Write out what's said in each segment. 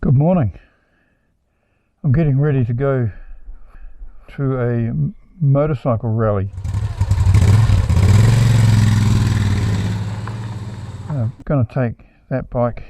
Good morning. I'm getting ready to go to a motorcycle rally. I'm going to take that bike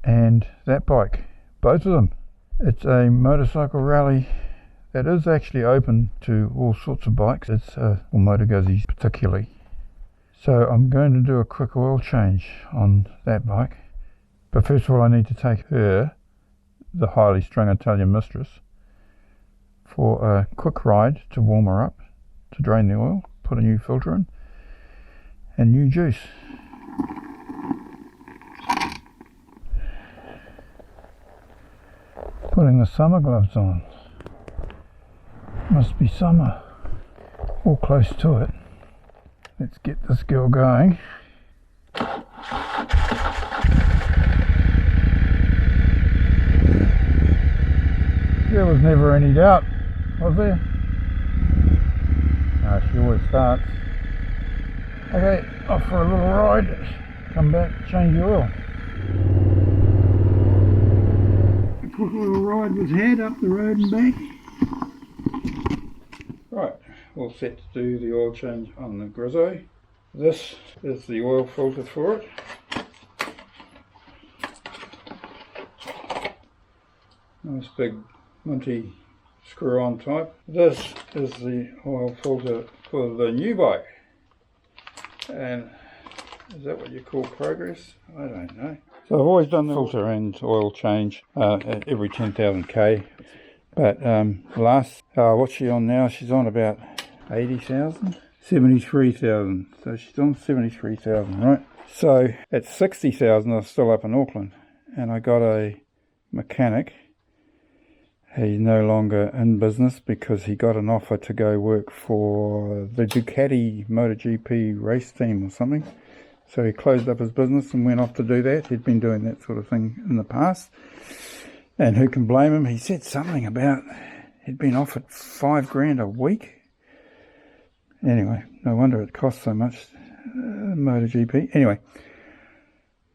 and that bike, both of them. It's a motorcycle rally that is actually open to all sorts of bikes. It's motor guzzies particularly. So I'm going to do a quick oil change on that bike. But first of all, I need to take her, the highly strung Italian mistress, for a quick ride to warm her up, to drain the oil, put a new filter in, and new juice. Putting the summer gloves on. Must be summer, or close to it. Let's get this girl going. There was never any doubt, was there? No, she always starts. Okay, off for a little ride. Come back, change the oil. A quick little ride was had up the road and back. Right, all set to do the oil change on the Grizzo. This is the oil filter for it. Nice big Monty screw-on type. This is the oil filter for the new bike. And is that what you call progress? I don't know. So I've always done the filter and oil change at every 10,000 k. But what's she on now? She's on about 80,000? 73,000. So she's on 73,000, right? So at 60,000 I was still up in Auckland, and I got a mechanic. He's no longer in business because he got an offer to go work for the Ducati MotoGP race team or something. So he closed up his business and went off to do that. He'd been doing that sort of thing in the past. And who can blame him? He said something about he'd been offered $5,000 a week. Anyway, no wonder it costs so much, MotoGP. Anyway,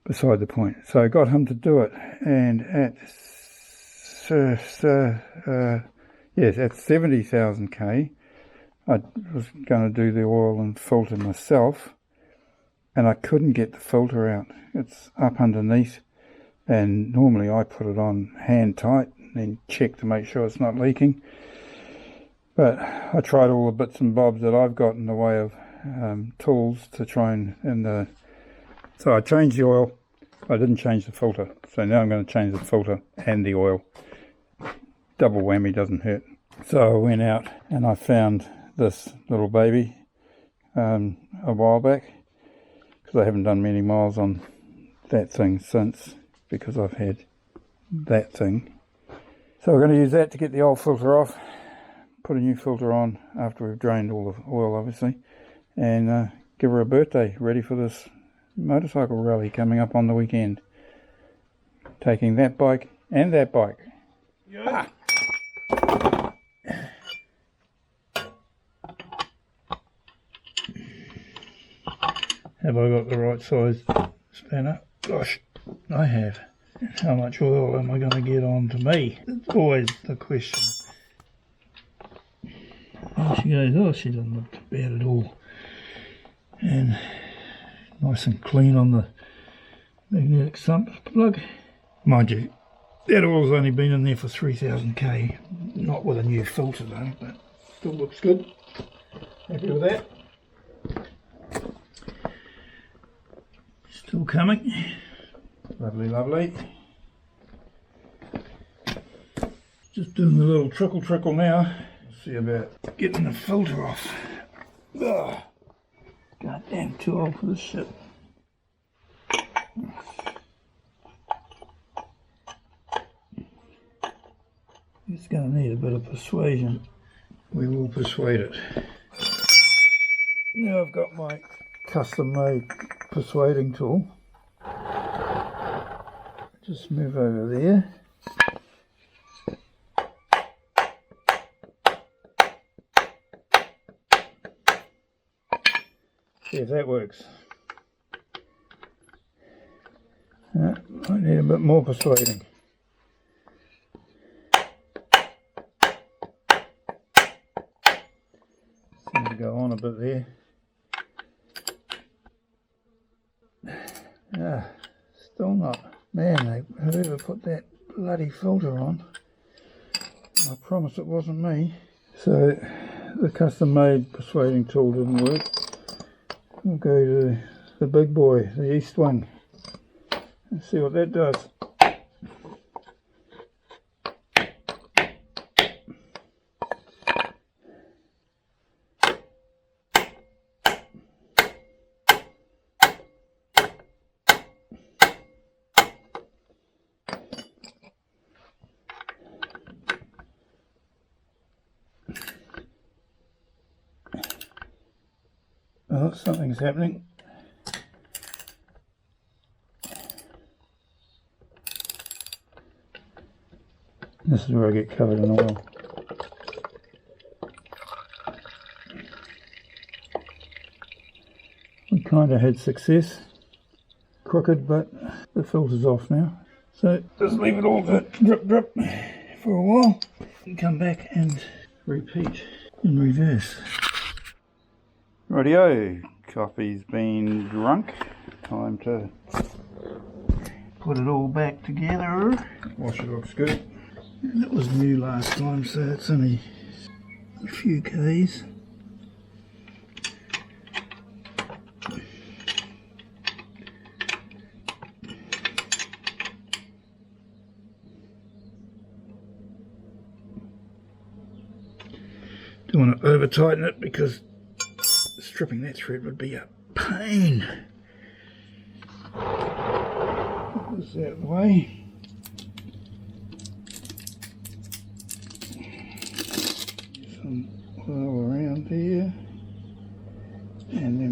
beside the point. So I got him to do it, and at 70,000 k, I was going to do the oil and filter myself, and I couldn't get the filter out. It's up underneath, and normally I put it on hand tight and then check to make sure it's not leaking. But I tried all the bits and bobs that I've got in the way of tools to try and so I changed the oil. I didn't change the filter, so now I'm going to change the filter and the oil. Double whammy, doesn't hurt. So I went out and I found this little baby a while back, because I haven't done many miles on that thing since, because I've had that thing. So we're going to use that to get the old filter off, put a new filter on after we've drained all the oil obviously, and give her a birthday ready for this motorcycle rally coming up on the weekend. Taking that bike and that bike. Ah. Have I got the right size spanner? Gosh, I have. How much oil am I going to get on to me? It's always the question. And she goes, oh, she doesn't look bad at all. And nice and clean on the magnetic sump plug. Mind you, that oil's only been in there for 3,000 k. Not with a new filter though, but still looks good. Happy with that. Still coming. Lovely, lovely. Just doing the little trickle now. See about getting the filter off. Ugh. God damn, too old for this shit. It's going to need a bit of persuasion. We will persuade it. Now I've got my custom made persuading tool. Just move over there. See if that works. Might need a bit more persuading. go on a bit there. Ah, still not. Man, whoever put that bloody filter on, I promise it wasn't me. So the custom made persuading tool didn't work. We'll go to the big boy, the east wing, and see what that does. Oh, something's happening. This is where I get covered in oil. We kind of had success. Crooked, but the filter's off now. So just leave it all to drip drip for a while and come back and repeat in reverse. Rightio, coffee's been drunk. Time to put it all back together. Wash it off good. And it was new last time, so it's only a few Ks. Don't want to over tighten it because stripping that thread would be a pain. Put this out of the way. Some oil around here, and then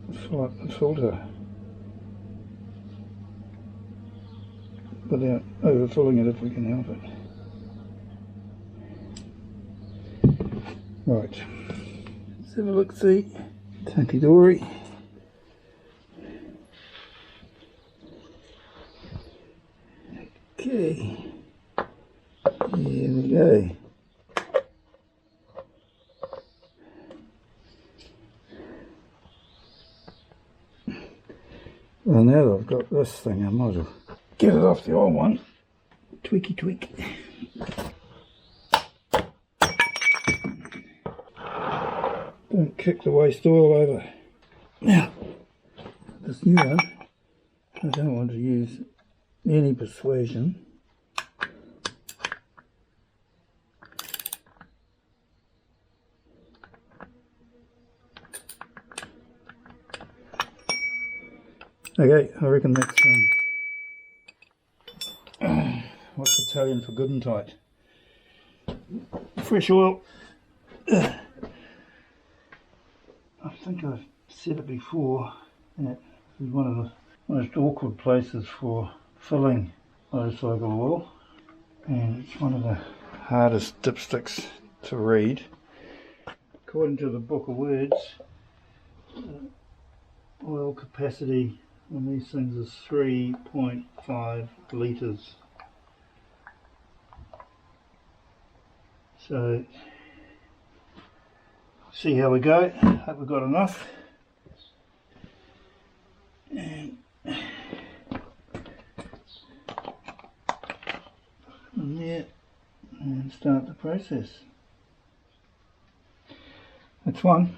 we'll fill up the filter without overfilling it if we can help it. Right, let's have a look, see. Hunky dory. Okay, here we go. Well, now that I've got this thing, I might as well get it off the old one. Tweaky tweak. Don't kick the waste oil over. Now, this new one, I don't want to use any persuasion. Okay, I reckon that's what's Italian for good and tight? Fresh oil. I think I've said it before, that this is one of the most awkward places for filling motorcycle oil, and it's one of the hardest dipsticks to read. According to the book of words, oil capacity on these things is 3.5 litres. So see how we go. Hope we've got enough. And from there, and start the process. That's one.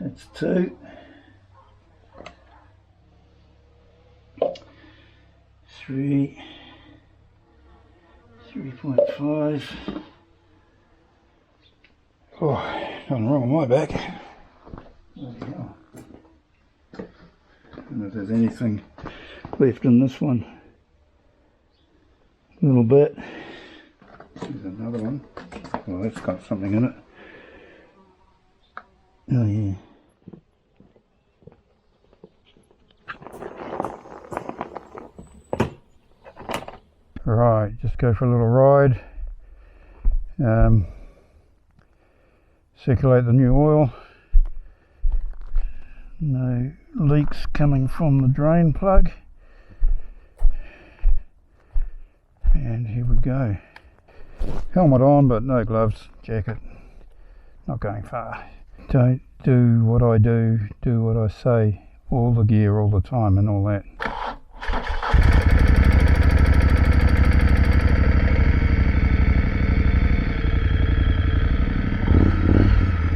That's two. 3. 3.5. Oh, nothing wrong with my back. Bloody hell. I don't know if there's anything left in this one. A little bit. There's another one. Well, that's got something in it. Oh yeah. Right, just go for a little ride. Circulate the new oil. No leaks coming from the drain plug. here we go. Helmet on, but no gloves, jacket. Not going far. Don't do what I do what I say. All the gear, all the time, and all that.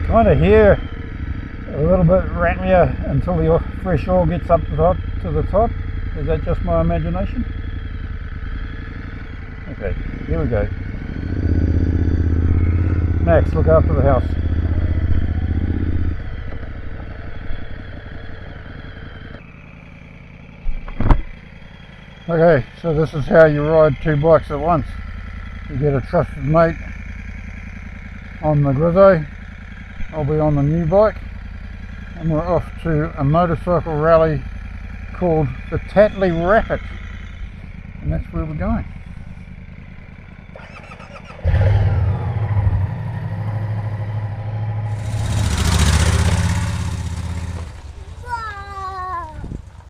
Kind of hear a little bit rattlier until the fresh oil gets up to the top. Is that just my imagination? Okay, here we go. Max, look after the house. Okay, so this is how you ride two bikes at once. You get a trusted mate on the Grizzo. I'll be on the new bike, and we're off to a motorcycle rally called the Tattley Rappet, and that's where we're going.